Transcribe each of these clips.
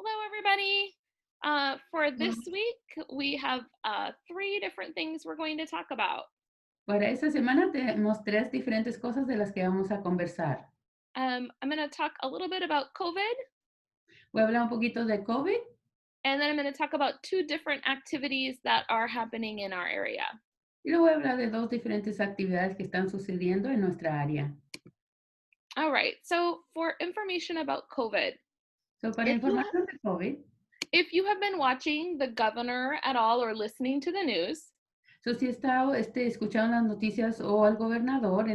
Hello, everybody. For this week, we have three different things we're going to talk about. Para esta semana tenemos tres diferentes cosas de las que vamos a conversar. I'm going to talk a little bit about COVID, Voy a hablar un poquito de COVID and then I'm going to talk about two different activities that are happening in our area. y luego voy a hablar de dos diferentes actividades que están sucediendo en nuestra área. All right, so for information about COVID, Para if you, información de COVID, if you have been watching the governor at all or listening to the news, si he estado escuchando las noticias o al gobernador,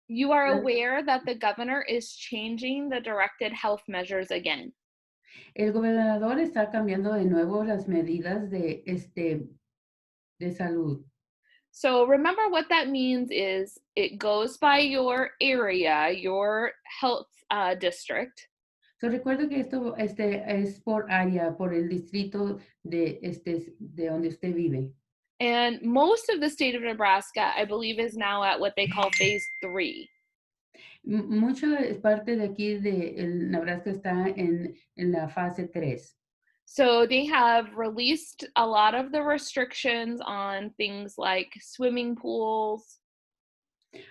you are aware that the governor is changing the directed health measures again. el gobernador está cambiando de nuevo las medidas de salud. So remember what that means is it goes by your area, your health district. Recuerdo que esto es por área, por el distrito de donde usted vive. And most of the state of Nebraska, I believe, is now at what they call phase 3. Mucho es parte de aquí de Nebraska está en la fase 3. So they have released a lot of the restrictions on things like swimming pools.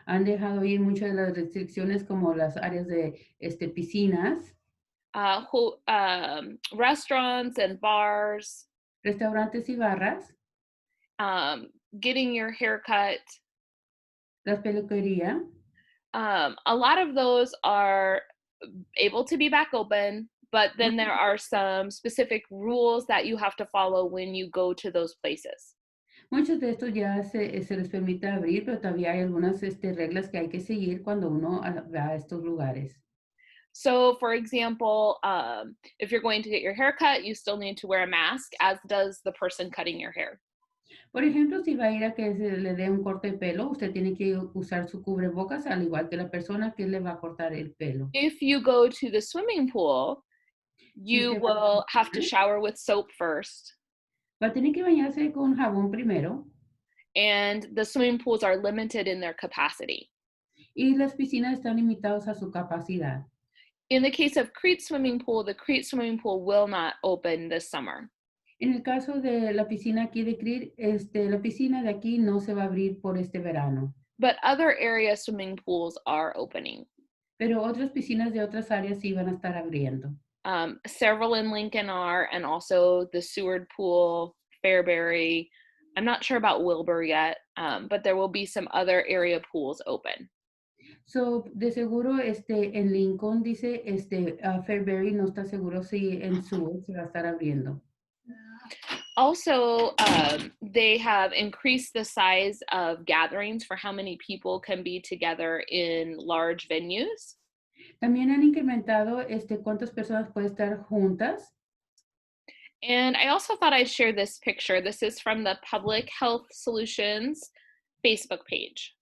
Han dejado ir muchas de las restricciones como las áreas de piscinas, Restaurants and bars, restaurantes y barras, getting your hair cut. las peluquerías. A lot of those are able to be back open, but then there are some specific rules that you have to follow when you go to those places. Muchos de estos ya se les permite abrir, pero todavía hay algunas reglas que hay que seguir cuando uno va a estos lugares. So, for example, if you're going to get your hair cut, you still need to wear a mask, as does the person cutting your hair. Por ejemplo, si va a ir a que se le dé un corte de pelo, usted tiene que usar su cubrebocas, al igual que la persona que le va a cortar el pelo. If you go to the swimming pool, you will have to shower with soap first. Va a tener que bañarse con jabón primero. And the swimming pools are limited in their capacity. Y las piscinas están limitadas a su capacidad. In the case of Crete Swimming Pool, the Crete Swimming Pool will not open this summer. En el caso de la piscina aquí de Crete, la piscina de aquí no se va a abrir por este verano. But other area swimming pools are opening. Pero otras piscinas de otras áreas sí van a estar abriendo. Several in Lincoln are, and also the Seward Pool, Fairbury. I'm not sure about Wilbur yet, but there will be some other area pools open. So, de seguro, en Lincoln dice, Fairbury no está seguro si en Seward se va a estar abriendo. Also, they have increased the size of gatherings for how many people can be together in large venues. También han incrementado cuántas personas pueden estar juntas. And I also thought I'd share this picture. This is from the Public Health Solutions Facebook page.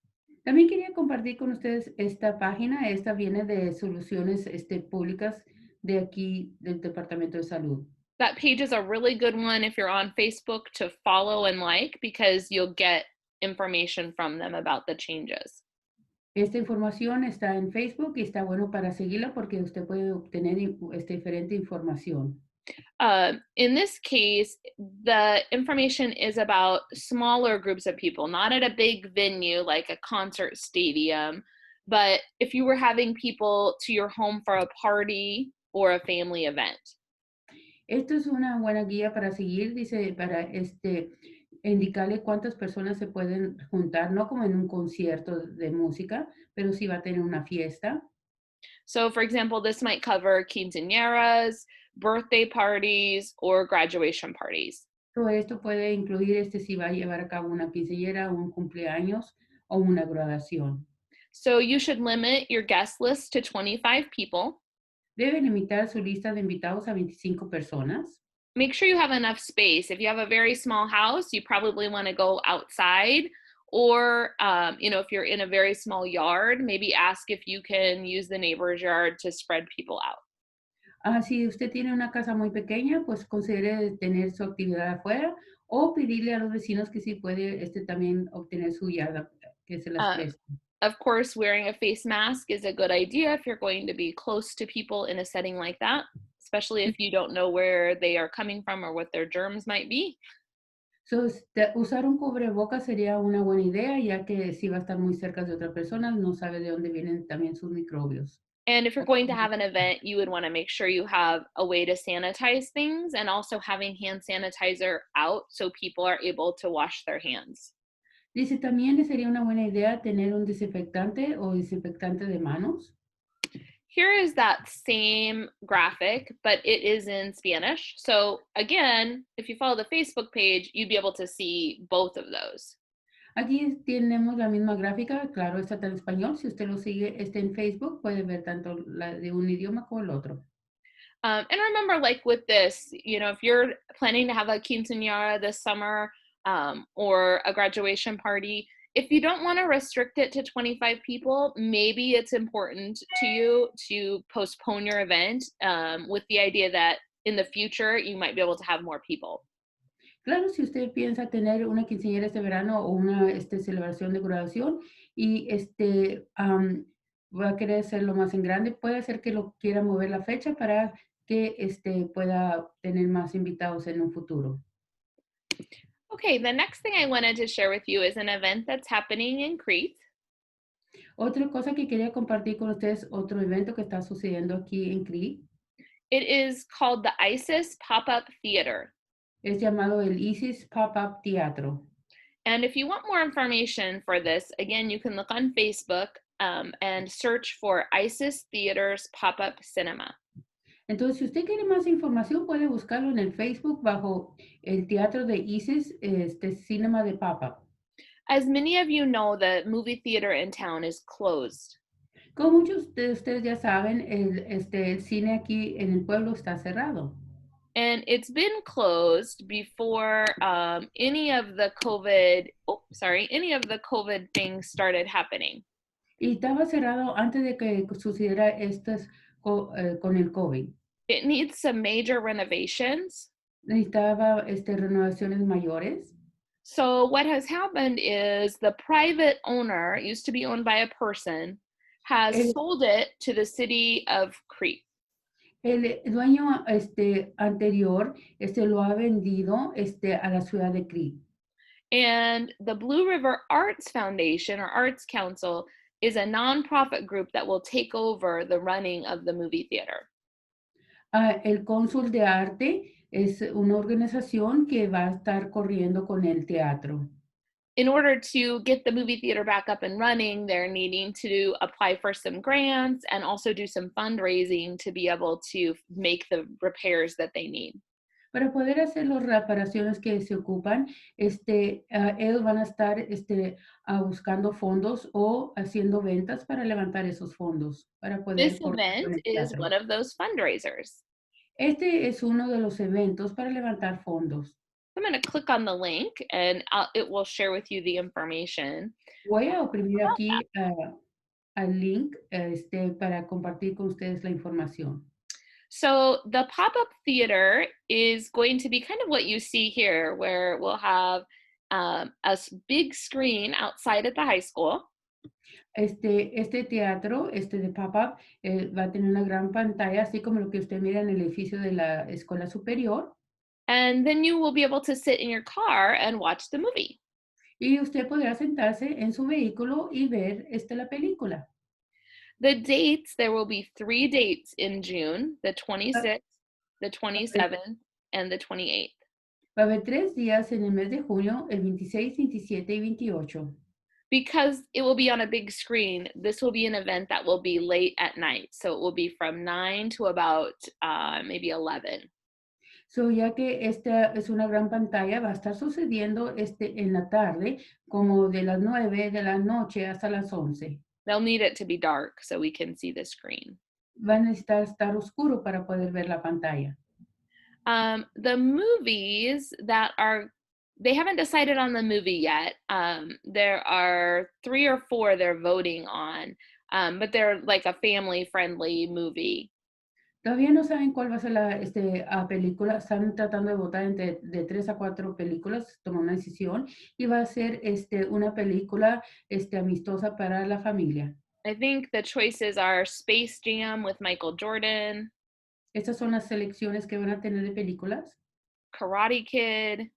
También quería compartir con ustedes esta página. Esta viene de soluciones públicas de aquí del Departamento de Salud. That page is a really good one if you're on Facebook to follow and like, because you'll get information from them about the changes. Esta información está en Facebook y está bueno para seguirla porque usted puede obtener diferente información. In this case, the information is about smaller groups of people, not at a big venue like a concert stadium, but if you were having people to your home for a party or a family event. Esto es una buena guía para seguir, dice, para indicarle cuántas personas se pueden juntar, no como en un concierto de música, pero sí va a tener una fiesta. So, for example, this might cover quinceañeras, birthday parties, or graduation parties. Todo esto puede incluir si va a llevar a cabo una quinceañera, un cumpleaños o una graduación. So you should limit your guest list to 25 people. Debe limitar su lista de invitados a 25 personas. Make sure you have enough space. If you have a very small house, you probably want to go outside. Or, if you're in a very small yard, maybe ask if you can use the neighbor's yard to spread people out. Si usted tiene una casa muy pequeña, pues considere tener su actividad afuera o pedirle a los vecinos que sí puede también obtener su yarda, que se las preste. Of course, wearing a face mask is a good idea if you're going to be close to people in a setting like that, especially if you don't know where they are coming from or what their germs might be. So, usar un cubrebocas sería una buena idea, ya que si va a estar muy cerca de otra persona, no sabe de dónde vienen también sus microbios. And if you're going to have an event, you would want to make sure you have a way to sanitize things and also having hand sanitizer out so people are able to wash their hands. Dice, también le sería una buena idea tener un desinfectante o desinfectante de manos. Here is that same graphic, but it is in Spanish. So again, if you follow the Facebook page, you'd be able to see both of those. Aquí tenemos la misma gráfica, claro, está en español. Si usted lo sigue en Facebook, puede ver tanto la de un idioma como el otro. And remember, like with this, if you're planning to have a quinceañera this summer or a graduation party, if you don't want to restrict it to 25 people, maybe it's important to you to postpone your event with the idea that in the future you might be able to have more people. Claro, si usted piensa tener una quinceañera este verano o una celebración de graduación y va a querer hacerlo más en grande, puede ser que lo quiera mover la fecha para que pueda tener más invitados en un futuro. Okay, the next thing I wanted to share with you is an event that's happening in Crete. Otra cosa que quería compartir con ustedes, otro evento que está sucediendo aquí en Crete, It is called the ISIS Pop-Up Theater. es llamado el ISIS Pop-Up Teatro. And if you want more information for this, again, you can look on Facebook and search for ISIS Theaters Pop-Up Cinema. Entonces, si usted quiere más información, puede buscarlo en el Facebook bajo el teatro de ISIS, Cinema de Pop-Up. As many of you know, the movie theater in town is closed. Como muchos de ustedes ya saben, el cine aquí en el pueblo está cerrado. And it's been closed before any of the COVID things started happening. Y estaba cerrado antes de que sucediera con el COVID. It needs some major renovations. Necesitaba renovaciones mayores. So what has happened is the private owner, used to be owned by a person, has sold it to the city of Crete. El dueño anterior lo ha vendido a la ciudad de Crete. And the Blue River Arts Foundation or Arts Council is a nonprofit group that will take over the running of the movie theater. El Cónsul de Arte es una organización que va a estar corriendo con el teatro. In order to get the movie theater back up and running, they're needing to apply for some grants and also do some fundraising to be able to make the repairs that they need. Para poder hacer las reparaciones que se ocupan, ellos van a estar buscando fondos o haciendo ventas para levantar esos fondos para poder This correr con event el is teatro. one of those fundraisers. Este es uno de los eventos para levantar fondos. I'm going to click on the link and it will share with you the information. Voy a oprimir aquí al link para compartir con ustedes la información. So the pop-up theater is going to be kind of what you see here, where we'll have big screen outside at the high school. Este teatro, de pop-up, va a tener una gran pantalla, así como lo que usted mira en el edificio de la escuela superior. And then you will be able to sit in your car and watch the movie. Y usted podrá sentarse en su vehículo y ver la película. The dates, there will be 3 dates in June, the 26th, the 27th, and the 28th. Va a haber 3 días en el mes de junio, el 26, 27 y 28. Because it will be on a big screen, this will be an event that will be late at night. So it will be from 9 to about maybe 11. So, ya que esta es una gran pantalla, va a estar sucediendo en la tarde, como de las 9 de la noche hasta las 11. They'll need it to be dark so we can see the screen. Va a necesitar estar oscuro para poder ver la pantalla. The movies they haven't decided on the movie yet. There are 3 or 4 they're voting on, but they're like a family-friendly movie. Todavía no saben cuál va a ser la película. Están tratando de votar de 3 a 4 películas, tomar una decisión, y va a ser una película amistosa para la familia. I think the choices are Space Jam with Michael Jordan. Estas son las selecciones que van a tener de películas. Karate Kid,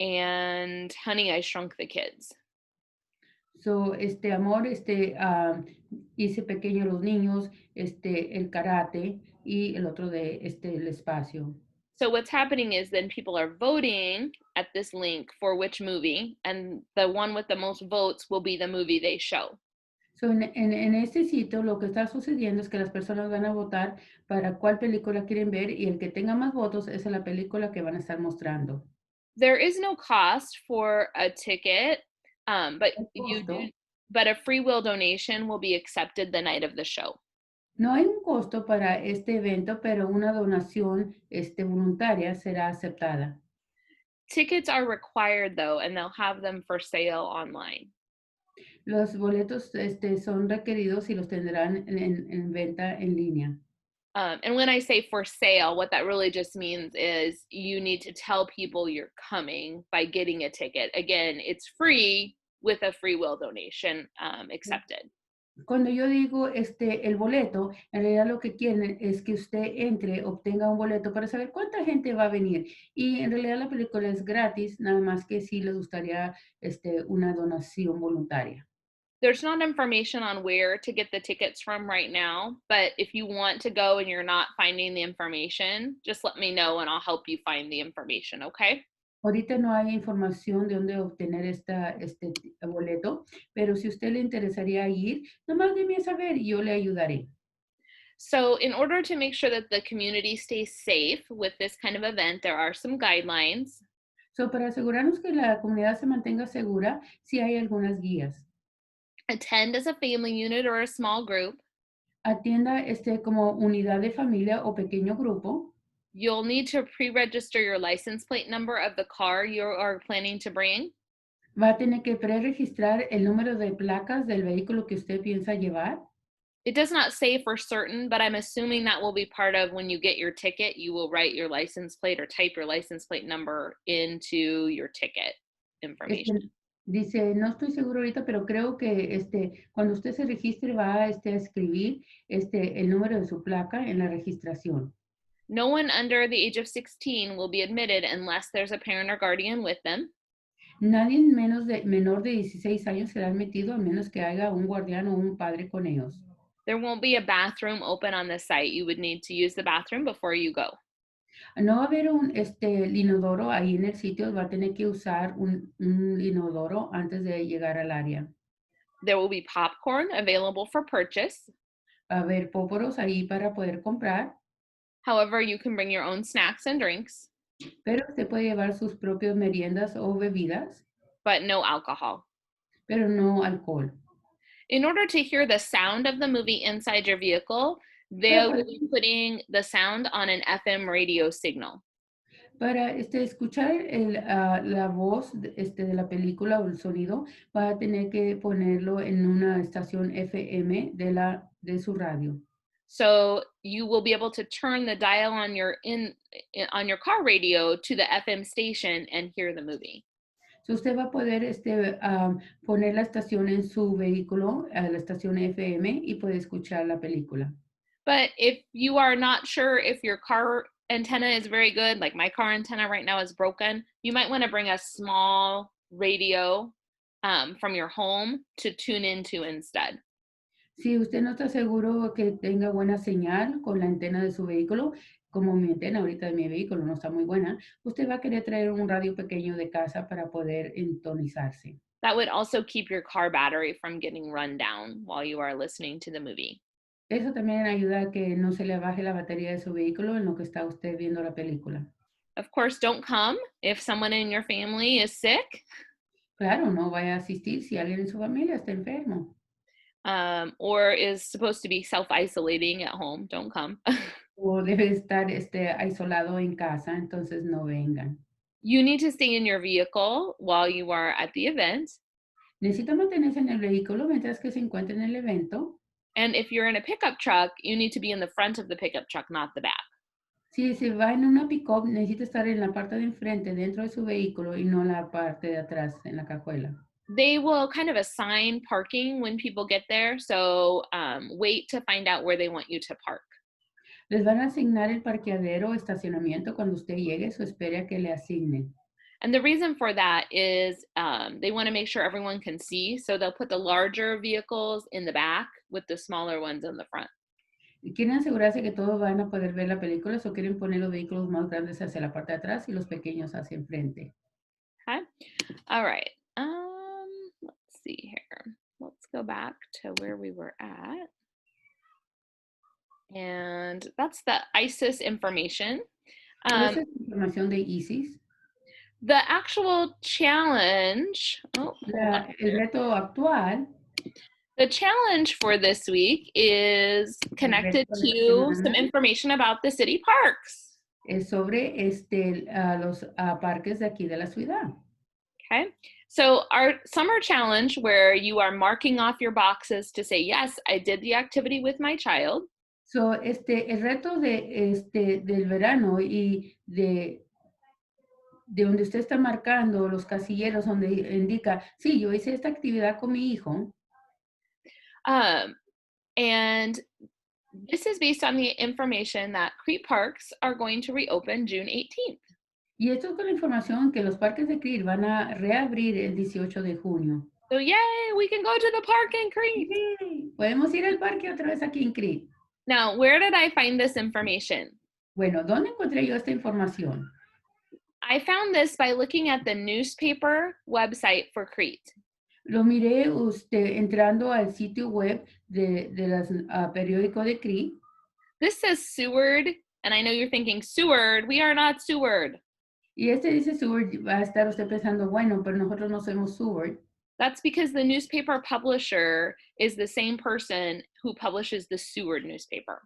and Honey, I Shrunk the Kids. So, amor, hice pequeño a los niños, el karate y el otro de, el espacio. So what's happening is then people are voting at this link for which movie, and the one with the most votes will be the movie they show. So, en este sitio lo que está sucediendo es que las personas van a votar para cuál película quieren ver y el que tenga más votos es la película que van a estar mostrando. There is no cost for a ticket, but El you do, costo, but a free will donation will be accepted the night of the show. no hay un costo para este evento, pero una donación, voluntaria será aceptada. Tickets are required though, and they'll have them for sale online. Los boletos, son requeridos y los tendrán en venta en línea. And when I say for sale, what that really just means is you need to tell people you're coming by getting a ticket. Again, it's free with a free will donation accepted. Cuando yo digo, el boleto, en realidad lo que quieren es que usted entre, obtenga un boleto para saber cuánta gente va a venir. Y en realidad la película es gratis, nada más que si le gustaría, una donación voluntaria. There's not information on where to get the tickets from right now, but if you want to go and you're not finding the information, just let me know and I'll help you find the information, okay? Ahorita no hay información de dónde obtener boleto, pero si usted le interesaría ir, nomás déme saber y yo le ayudaré. So, in order to make sure that the community stays safe with this kind of event, there are some guidelines. So, para asegurarnos que la comunidad se mantenga segura, sí hay algunas guías. Attend as a family unit or a small group. Atienda como unidad de familia o pequeño grupo. You'll need to pre-register your license plate number of the car you are planning to bring. Va a tener que preregistrar el número de placas del vehículo que usted piensa llevar. It does not say for certain, but I'm assuming that will be part of when you get your ticket. You will write your license plate or type your license plate number into your ticket Este, information. dice, no estoy seguro ahorita, pero creo que cuando usted se registre va a escribir el número de su placa en la registración. No one under the age of 16 will be admitted unless there's a parent or guardian with them. Nadie menor de 16 años será admitido a menos que haya un guardián o un padre con ellos. There won't be a bathroom open on the site. You would need to use the bathroom before you go. No va a haber un inodoro ahí en el sitio, va a tener que usar un inodoro antes de llegar al área. There will be popcorn available for purchase. Va a haber póporos ahí para poder comprar, However, you can bring your own snacks and drinks, pero usted puede llevar sus propias meriendas o bebidas, but no alcohol. pero no alcohol. In order to hear the sound of the movie inside your vehicle, they Para, will poder- be putting the sound on an FM radio signal. para escuchar la voz de la película o el sonido, va a tener que ponerlo en una estación FM de su radio. So you will be able to turn the dial on on your car radio to the FM station and hear the movie. So usted va a poder poner la estación en su vehículo, a la estación FM, y puede escuchar la película. But if you are not sure if your car antenna is very good, like my car antenna right now is broken, you might want to bring a small radio from your home to tune into instead. Si usted no está seguro que tenga buena señal con la antena de su vehículo, como mi antena ahorita de mi vehículo no está muy buena, usted va a querer traer un radio pequeño de casa para poder entonizarse. That would also keep your car battery from getting run down while you are listening to the movie. Eso también ayuda a que no se le baje la batería de su vehículo en lo que está usted viendo la película. Of course, don't come if someone in your family is sick Claro, no vaya a asistir si alguien en su familia está enfermo or is supposed to be self-isolating at home. Don't come. o debe estar aislado en casa, entonces no vengan. You need to stay in your vehicle while you are at the event. Necesita mantenerse en el vehículo mientras que se encuentre en el evento. And if you're in a pickup truck, you need to be in the front of the pickup truck, not the back. Si se va en una pick-up, necesita estar en la parte de enfrente, dentro de su vehículo, y no en la parte de atrás, en la cajuela. They will kind of assign parking when people get there, so wait to find out where they want you to park. Les van a asignar el parqueadero o estacionamiento cuando usted llegue, o espere a que le asignen. And the reason for that is they want to make sure everyone can see, so they'll put the larger vehicles in the back with the smaller ones in the front. Quieren asegurarse que todos van a poder ver la película, o quieren poner los vehículos más grandes hacia la parte de atrás y los pequeños hacia enfrente. Okay. All right. Let's see here. Let's go back to where we were at. And that's the ISIS information. Esa es información de ISIS. The actual challenge, El reto actual, the challenge for this week is connected to some information about the city parks. es sobre los parques de aquí de la ciudad. Okay, so our summer challenge, where you are marking off your boxes to say, yes, I did the activity with my child. So, el reto del verano y de donde usted está marcando los casilleros donde indica, sí, yo hice esta actividad con mi hijo. And this is based on the information that Crete Parks are going to reopen June 18th. Y esto es con la información que los parques de Crete van a reabrir el 18 de junio. So yay, we can go to the park in Crete. Yay, podemos ir al parque otra vez aquí en Crete. Now, where did I find this information? Bueno, ¿dónde encontré yo esta información? I found this by looking at the newspaper website for Crete. Lo miré entrando al sitio web de las periódico de Crete. This says Seward, and I know you're thinking, Seward, we are not Seward. Y dice Seward, va a estar usted pensando, bueno, pero nosotros no somos Seward. That's because the newspaper publisher is the same person who publishes the Seward newspaper.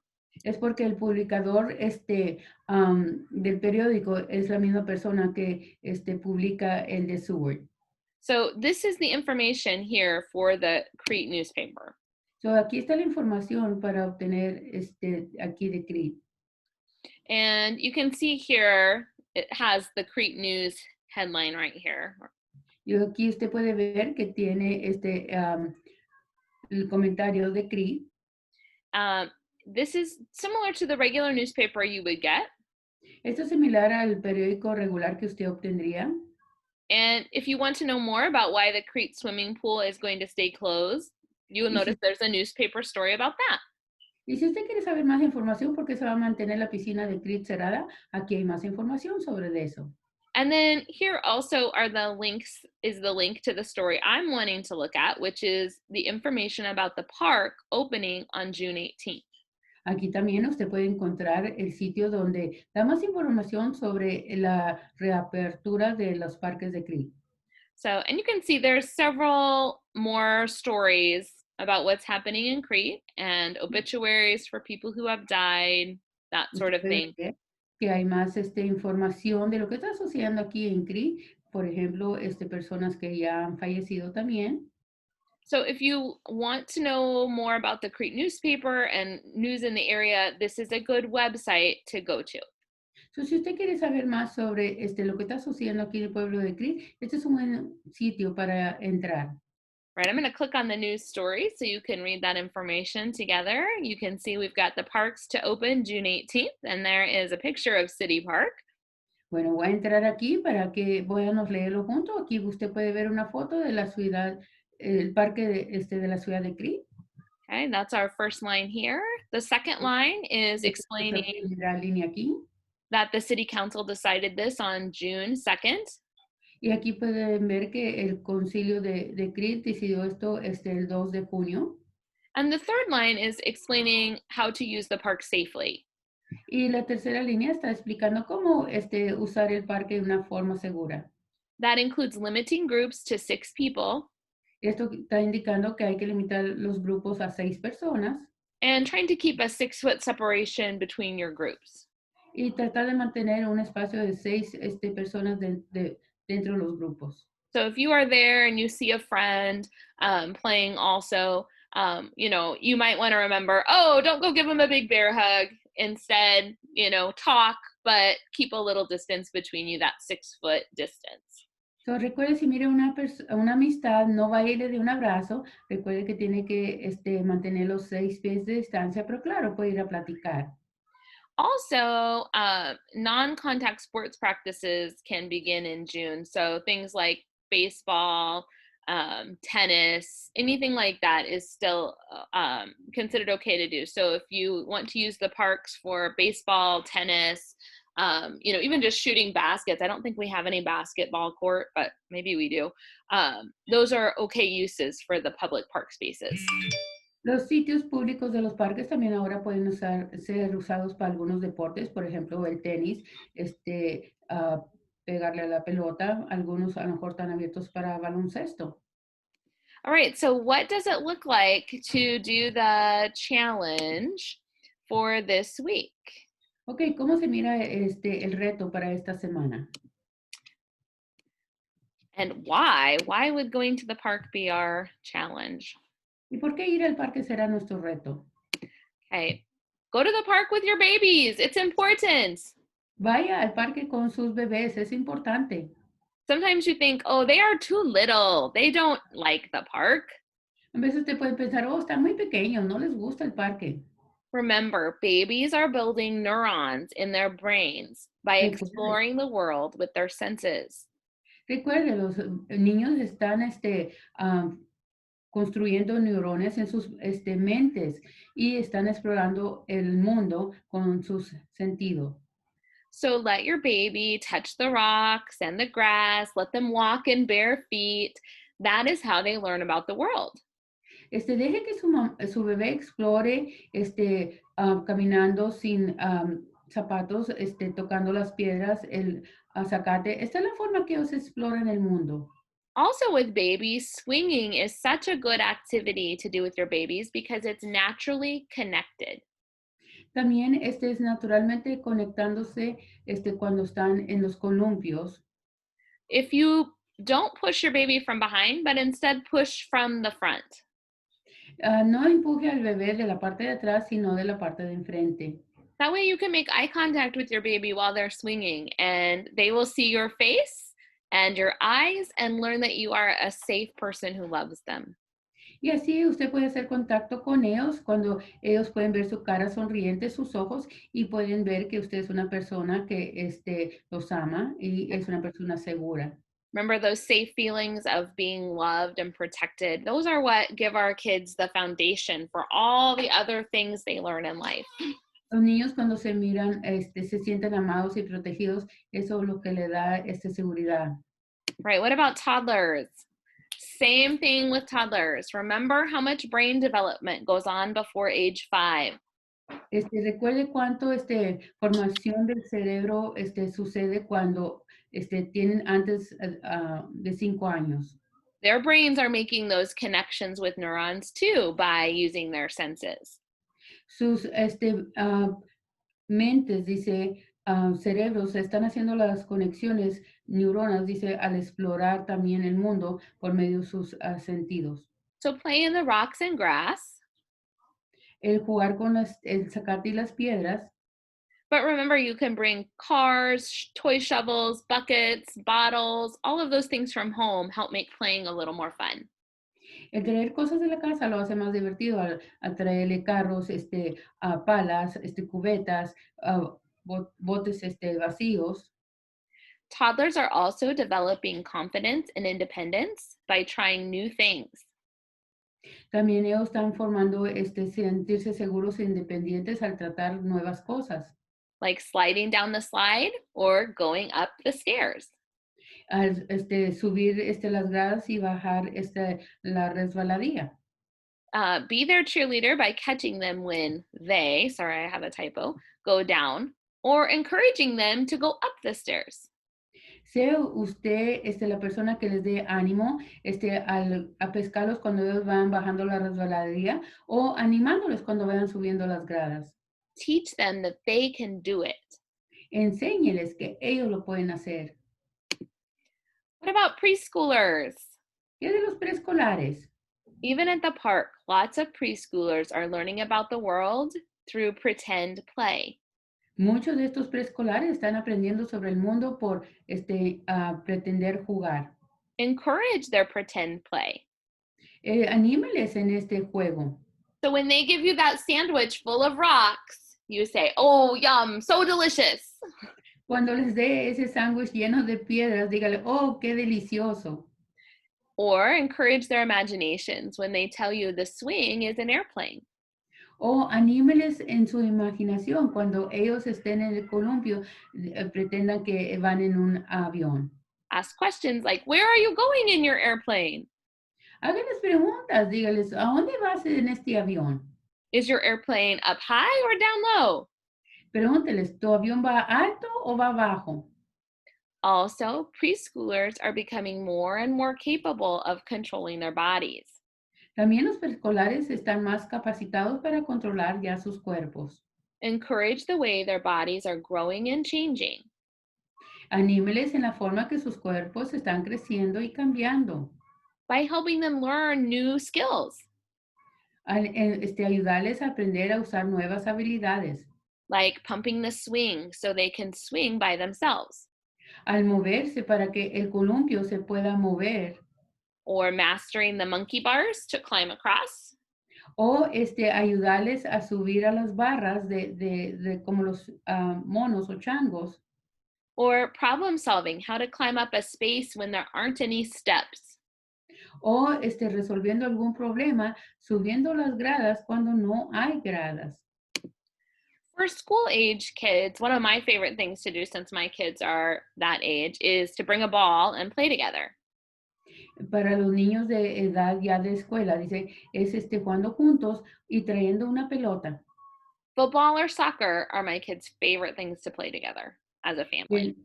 Es porque el publicador del periódico es la misma persona que publica el de Seward. So this is the information here for the Crete newspaper. So aquí está la información para obtener aquí de Crete. And you can see here, it has the Crete News headline right here. Y aquí usted puede ver que tiene el comentario de Crete. This is similar to the regular newspaper you would get. Esto es similar al periódico regular que usted obtendría. And if you want to know more about why the Crete swimming pool is going to stay closed, you will notice there's a newspaper story about that. Y si usted quiere saber más información por qué se va a mantener la piscina de Crete cerrada, aquí hay más información sobre eso. And then here also are the links, is the link to the story I'm wanting to look at, which is the information about the park opening on June 18th. Aquí también usted puede encontrar el sitio donde da más información sobre la reapertura de los parques de Crete. So, and you can see there's several more stories about what's happening in Crete and obituaries for people who have died, that sort of thing. Que hay más información de lo que está sucediendo aquí en Crete, por ejemplo, personas que ya han fallecido también. So if you want to know more about the Crete newspaper and news in the area, this is a good website to go to. So, si usted quiere saber más sobre lo que está sucediendo aquí en el pueblo de Crete, este es un buen sitio para entrar. Right, I'm going to click on the news story so you can read that information together. You can see we've got the parks to open June 18th, and there is a picture of City Park. Bueno, voy a entrar aquí para que podamos leerlo juntos. Aquí usted puede ver una foto de la ciudad, el parque de la ciudad de Crete. Okay, that's our first line here. The second line is explaining that the City Council decided this on June 2nd. Y aquí pueden ver que el concilio de Crete decidió esto el 2 de junio. And the third line is explaining how to use the park safely. Y la tercera línea está explicando cómo usar el parque de una forma segura. That includes limiting groups to 6 people. Esto está indicando que hay que limitar los grupos a 6 personas. And trying to keep a 6-foot separation between your groups. Y tratar de mantener un espacio de 6 personas dentro de los grupos. So if you are there and you see a friend playing also, you might want to remember, oh, don't go give them a big bear hug. Instead, talk, but keep a little distance between you, that 6-foot distance. So, recuerde, si mira una amistad, no va a irle de un abrazo. Recuerde que tiene que mantener los 6 pies de distancia, pero claro, puede ir a platicar. Also, non-contact sports practices can begin in June. So things like baseball, tennis, anything like that is still considered okay to do. So if you want to use the parks for baseball, tennis, even just shooting baskets. I don't think we have any basketball court, but maybe we do. Those are okay uses for the public park spaces. Los sitios públicos de los parques también ahora pueden ser usados para algunos deportes, por ejemplo, el tenis, pegarle a la pelota. Algunos a lo mejor están abiertos para baloncesto. All right, so what does it look like to do the challenge for this week? Ok, ¿cómo se mira el reto para esta semana? And why? Why would going to the park be our challenge? ¿Y por qué ir al parque será nuestro reto? Okay, go to the park with your babies. It's important. Vaya al parque con sus bebés, es importante. Sometimes you think, oh, they are too little. They don't like the park. A veces te pueden pensar, oh, están muy pequeños, no les gusta el parque. Remember, babies are building neurons in their brains by Recuerde, exploring the world with their senses. recuerde, los niños están construyendo neuronas en sus mentes y están explorando el mundo con sus sentidos. So let your baby touch the rocks and the grass, let them walk in bare feet. That is how they learn about the world. Deje que su bebé explore caminando sin zapatos, tocando las piedras, el zacate. Esta es la forma que ellos exploran el mundo. Also, with babies, swinging is such a good activity to do with your babies because it's naturally connected. También es naturalmente conectándose cuando están en los columpios. If you don't push your baby from behind, but instead push from the front. No empuje al bebé de la parte de atrás, sino de la parte de enfrente. That way, you can make eye contact with your baby while they're swinging, and they will see your face and your eyes and learn that you are a safe person who loves them. Y así usted puede hacer contacto con ellos cuando ellos pueden ver su cara sonriente, sus ojos, y pueden ver que usted es una persona que los ama y es una persona segura. Remember those safe feelings of being loved and protected? Those are what give our kids the foundation for all the other things they learn in life. Los niños cuando se miran, se sienten amados y protegidos, eso es lo que le da seguridad. Right, what about toddlers? Same thing with toddlers. Remember how much brain development goes on before age 5. Recuerde cuánto formación del cerebro sucede cuando tienen antes de 5 años. Their brains are making those connections with neurons too by using their senses. Sus mentes, dice, cerebros, están haciendo las conexiones, neuronas, dice, al explorar también el mundo por medio de sus sentidos. So play in the rocks and grass. El jugar con el zacate y las piedras. But remember, you can bring cars, toy shovels, buckets, bottles, all of those things from home help make playing a little more fun. El traer cosas de la casa lo hace más divertido al traerle carros, palas, cubetas, botes vacíos. Toddlers are also developing confidence and independence by trying new things, También ellos están formando sentirse seguros e independientes al tratar nuevas cosas. like sliding down the slide or going up the stairs. Al subir las gradas y bajar la resbaladilla. Be their cheerleader by catching them when they, sorry, I have a typo, go down, or encouraging them to go up the stairs. Sea usted la persona que les dé ánimo a pescarlos cuando ellos van bajando la resbaladilla o animándoles cuando vayan subiendo las gradas. Teach them that they can do it. Enséñeles que ellos lo pueden hacer. What about preschoolers? ¿Qué de los preescolares? Even at the park, lots of preschoolers are learning about the world through pretend play. Muchos de estos preescolares están aprendiendo sobre el mundo por pretender jugar. Encourage their pretend play. Anímeles en este juego. So when they give you that sandwich full of rocks, you say, "Oh, yum, so delicious." Cuando les dé ese sándwich lleno de piedras, dígale, oh, qué delicioso. Or encourage their imaginations when they tell you the swing is an airplane. O anímeles en su imaginación cuando ellos estén en el columpio, pretendan que van en un avión. Ask questions like, "Where are you going in your airplane? Háganles preguntas, dígales, ¿a dónde vas en este avión? Is your airplane up high or down low?" Pregúnteles, ¿tu avión va alto o va bajo? Also, preschoolers are becoming more and more capable of controlling their bodies. También los preescolares están más capacitados para controlar ya sus cuerpos. Encourage the way their bodies are growing and changing. Anímeles en la forma que sus cuerpos están creciendo y cambiando. By helping them learn new skills, Ayudarles a aprender a usar nuevas habilidades. like pumping the swing so they can swing by themselves, Al moverse para que el columpio se pueda mover. or mastering the monkey bars to climb across, O ayudarles a subir a las barras como los monos o changos. or problem solving, how to climb up a space when there aren't any steps. O resolviendo algún problema, subiendo las gradas cuando no hay gradas. For school age kids, one of my favorite things to do since my kids are that age is to bring a ball and play together. Para los niños de edad ya de escuela, dice, es jugando juntos y trayendo una pelota. Football or soccer are my kids' favorite things to play together as a family.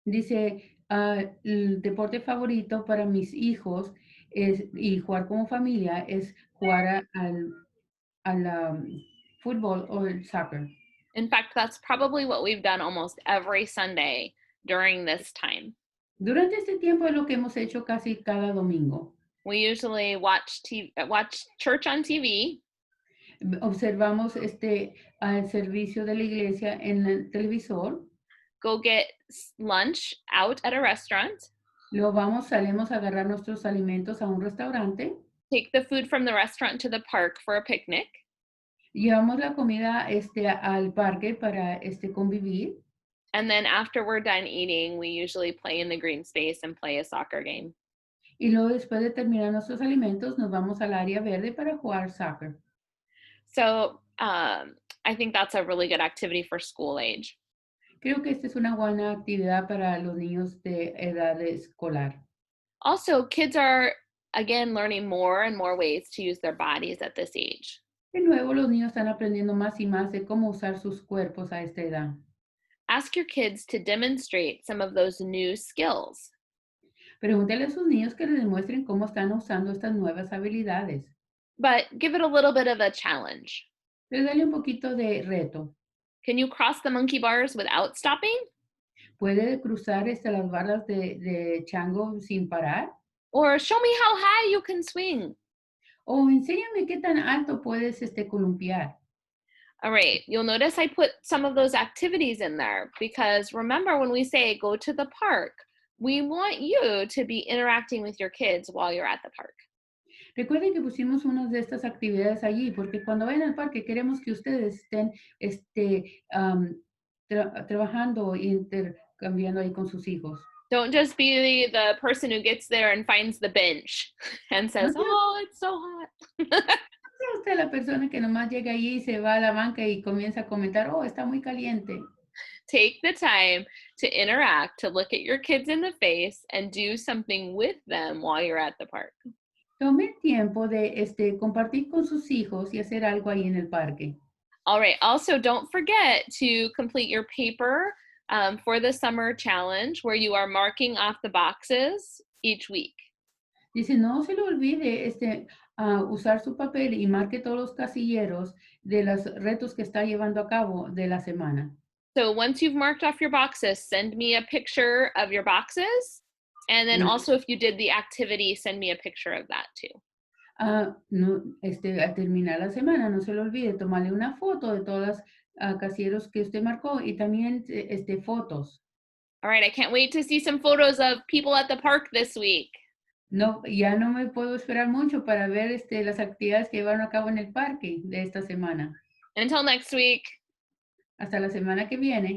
Dice, el deporte favorito para mis hijos y jugar como familia es jugar al fútbol o el soccer. In fact, that's probably what we've done almost every Sunday during this time. Durante este tiempo es lo que hemos hecho casi cada domingo. We usually watch church on TV, Observamos al servicio de la iglesia en el televisor. go get lunch out at a restaurant, Luego salimos a agarrar nuestros alimentos a un restaurante. take the food from the restaurant to the park for a picnic, Llevamos la comida al parque para convivir. and then after we're done eating, we usually play in the green space and play a soccer game. Y luego después de terminar nuestros alimentos, nos vamos al área verde para jugar soccer. So I think that's a really good activity for school age. Creo que esta es una buena actividad para los niños de edad escolar. Also, kids are, again, learning more and more ways to use their bodies at this age. De nuevo, los niños están aprendiendo más y más de cómo usar sus cuerpos a esta edad. Ask your kids to demonstrate some of those new skills. Pregúntale a sus niños que les demuestren cómo están usando estas nuevas habilidades. But give it a little bit of a challenge. Pero dale un poquito de reto. Can you cross the monkey bars without stopping? ¿Puede cruzar las barras de chango sin parar? Or show me how high you can swing. O enséñame qué tan alto puedes columpiar. All right, you'll notice I put some of those activities in there because remember when we say go to the park, we want you to be interacting with your kids while you're at the park. Recuerden que pusimos unas de estas actividades allí, porque cuando vayan al parque queremos que ustedes estén trabajando e intercambiando ahí con sus hijos. Don't just be the person who gets there and finds the bench and says, "Oh, it's so hot." Sea usted la persona que nomás llega allí y se va a la banca y comienza a comentar, oh, está muy caliente. Take the time to interact, to look at your kids in the face and do something with them while you're at the park. Tome el tiempo de compartir con sus hijos y hacer algo ahí en el parque. All right. Also, don't forget to complete your paper for the summer challenge where you are marking off the boxes each week. Dice, no se le olvide usar su papel y marque todos los casilleros de los retos que está llevando a cabo de la semana. So once you've marked off your boxes, send me a picture of your boxes. And then also if you did the activity, send me a picture of that too. No, al terminar la semana, no se le olvide tomarle una foto de todos los casilleros que usted marcó y también fotos. All right, I can't wait to see some photos of people at the park this week. No, ya no me puedo esperar mucho para ver, las actividades que llevaron a cabo en el parque de esta semana. Until next week. Hasta la semana que viene.